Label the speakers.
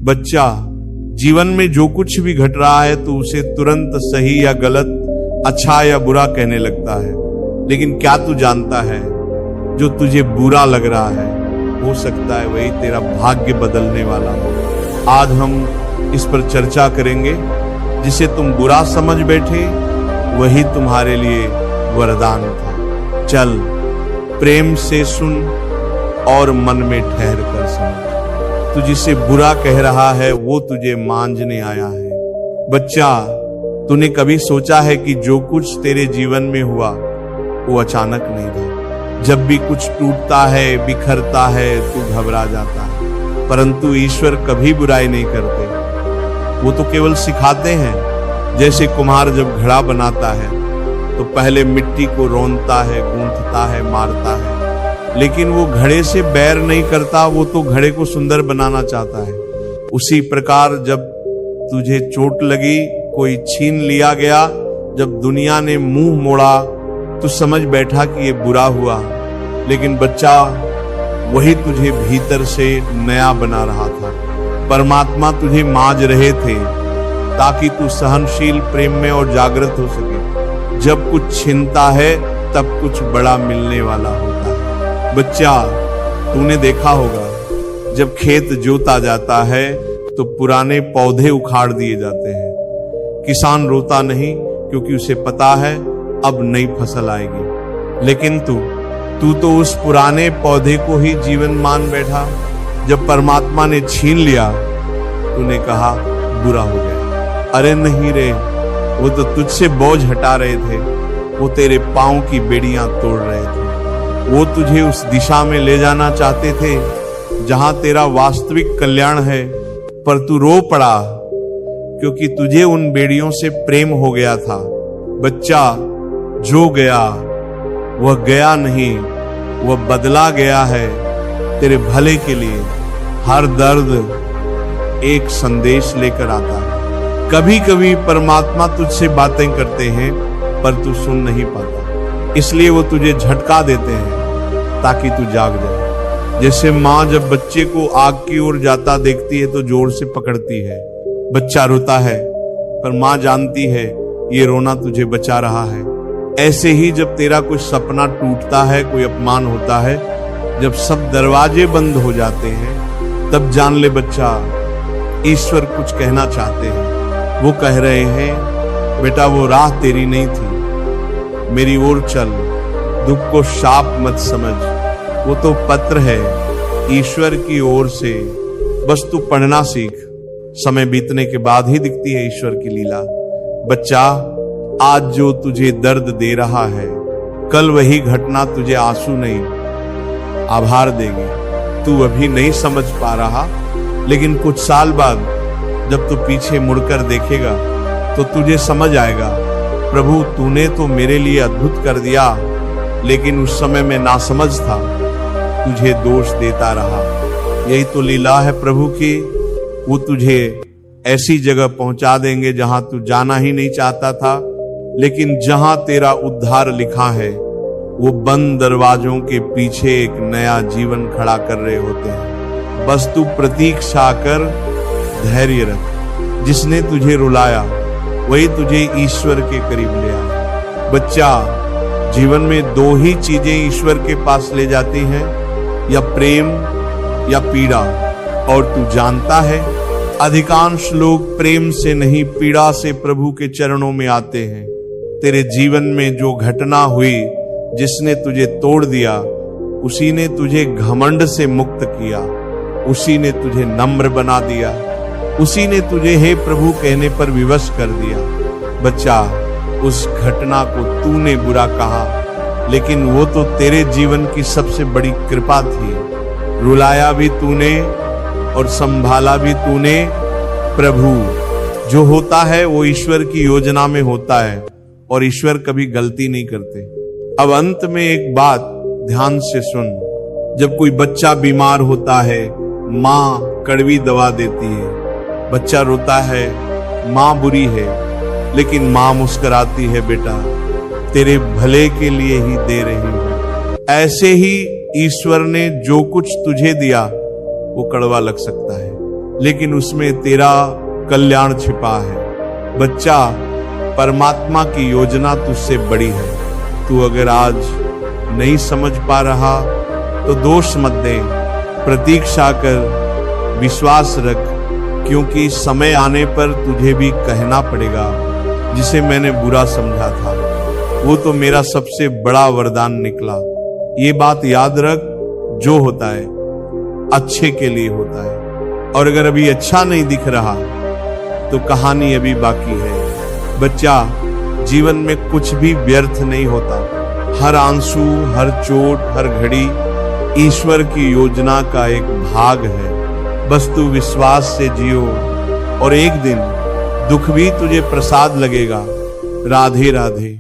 Speaker 1: बच्चा, जीवन में जो कुछ भी घट रहा है तो उसे तुरंत सही या गलत, अच्छा या बुरा कहने लगता है। लेकिन क्या तू जानता है, जो तुझे बुरा लग रहा है हो सकता है वही तेरा भाग्य बदलने वाला हो। आज हम इस पर चर्चा करेंगे। जिसे तुम बुरा समझ बैठे वही तुम्हारे लिए वरदान था। चल प्रेम से सुन और मन में ठहर कर समझ। तू जिसे बुरा कह रहा है वो तुझे मांझने आया है। बच्चा, तूने कभी सोचा है कि जो कुछ तेरे जीवन में हुआ वो अचानक नहीं था। जब भी कुछ टूटता है, बिखरता है, तू घबरा जाता है, परंतु ईश्वर कभी बुराई नहीं करते। वो तो केवल सिखाते हैं। जैसे कुम्हार जब घड़ा बनाता है तो पहले मिट्टी को रौंदता है, गूंथता है, मारता है, लेकिन वो घड़े से बैर नहीं करता, वो तो घड़े को सुंदर बनाना चाहता है। उसी प्रकार जब तुझे चोट लगी, कोई छीन लिया गया, जब दुनिया ने मुंह मोड़ा तो समझ बैठा कि ये बुरा हुआ, लेकिन बच्चा वही तुझे भीतर से नया बना रहा था। परमात्मा तुझे मांझ रहे थे ताकि तू सहनशील, प्रेम में और जागृत हो सके। जब कुछ छिनता है तब कुछ बड़ा मिलने वाला होता है। बच्चा, तूने देखा होगा जब खेत जोता जाता है तो पुराने पौधे उखाड़ दिए जाते हैं। किसान रोता नहीं क्योंकि उसे पता है अब नई फसल आएगी, लेकिन तू तो उस पुराने पौधे को ही जीवन मान बैठा। जब परमात्मा ने छीन लिया तूने कहा बुरा हो गया। अरे नहीं रे, वो तो तुझसे बोझ हटा रहे थे, वो तेरे पांव की बेड़ियां तोड़ रहे थे। वो तुझे उस दिशा में ले जाना चाहते थे जहां तेरा वास्तविक कल्याण है, पर तू रो पड़ा क्योंकि तुझे उन बेड़ियों से प्रेम हो गया था। बच्चा, जो गया वह गया नहीं, वह बदला गया है तेरे भले के लिए। हर दर्द एक संदेश लेकर आता है। कभी कभी परमात्मा तुझसे बातें करते हैं पर तू सुन नहीं पाता, इसलिए वो तुझे झटका देते हैं ताकि तू जाग जाए। जैसे माँ जब बच्चे को आग की ओर जाता देखती है तो जोर से पकड़ती है। बच्चा रोता है पर माँ जानती है ये रोना तुझे बचा रहा है। ऐसे ही जब तेरा कोई सपना टूटता है, कोई अपमान होता है, जब सब दरवाजे बंद हो जाते हैं, तब जान ले बच्चा, ईश्वर कुछ कहना चाहते हैं। वो कह रहे हैं बेटा वो राह तेरी नहीं थी, मेरी ओर चल, दुख को शाप मत समझ, वो तो पत्र है ईश्वर की ओर से, बस तू पढ़ना सीख। समय बीतने के बाद ही दिखती है ईश्वर की लीला। बच्चा, आज जो तुझे दर्द दे रहा है, कल वही घटना तुझे आंसू नहीं आभार देगी। तू अभी नहीं समझ पा रहा, लेकिन कुछ साल बाद जब तू पीछे मुड़कर देखेगा तो तुझे समझ आएगा, प्रभु तूने तो मेरे लिए अद्भुत कर दिया, लेकिन उस समय मैं नासमझ था, तुझे दोष देता रहा। यही तो लीला है प्रभु की। वो तुझे ऐसी जगह पहुंचा देंगे जहां तू जाना ही नहीं चाहता था, लेकिन जहां तेरा उद्धार लिखा है वो बंद दरवाजों के पीछे एक नया जीवन खड़ा कर रहे होते हैं। बस तू प्रतीक्षा कर, धैर्य रख। जिसने तुझे रुलाया वही तुझे ईश्वर के करीब ले आया। बच्चा, जीवन में दो ही चीजें ईश्वर के पास ले जाती हैं, या प्रेम या पीड़ा। और तू जानता है अधिकांश लोग प्रेम से नहीं, पीड़ा से प्रभु के चरणों में आते हैं। तेरे जीवन में जो घटना हुई, जिसने तुझे तोड़ दिया, उसी ने तुझे घमंड से मुक्त किया, उसी ने तुझे नम्र बना दिया, उसी ने तुझे हे प्रभु कहने पर विवश कर दिया। बच्चा, उस घटना को तूने बुरा कहा, लेकिन वो तो तेरे जीवन की सबसे बड़ी कृपा थी। रुलाया भी तूने और संभाला भी तूने। प्रभु, जो होता है वो ईश्वर की योजना में होता है और ईश्वर कभी गलती नहीं करते। अब अंत में एक बात ध्यान से सुन। जब कोई बच्चा बीमार होता है, माँ कड़वी दवा देती है, बच्चा रोता है, माँ बुरी है, लेकिन माँ मुस्कुराती है, बेटा तेरे भले के लिए ही दे रही हूं। ऐसे ही ईश्वर ने जो कुछ तुझे दिया वो कड़वा लग सकता है, लेकिन उसमें तेरा कल्याण छिपा है। बच्चा, परमात्मा की योजना तुझसे बड़ी है। तू अगर आज नहीं समझ पा रहा तो दोष मत दे, प्रतीक्षा कर, विश्वास रख, क्योंकि समय आने पर तुझे भी कहना पड़ेगा जिसे मैंने बुरा समझा था वो तो मेरा सबसे बड़ा वरदान निकला। ये बात याद रख, जो होता है अच्छे के लिए होता है, और अगर अभी अच्छा नहीं दिख रहा तो कहानी अभी बाकी है। बच्चा, जीवन में कुछ भी व्यर्थ नहीं होता। हर आंसू, हर चोट, हर घड़ी ईश्वर की योजना का एक भाग है। बस तू विश्वास से जियो और एक दिन दुख भी तुझे प्रसाद लगेगा। राधे राधे।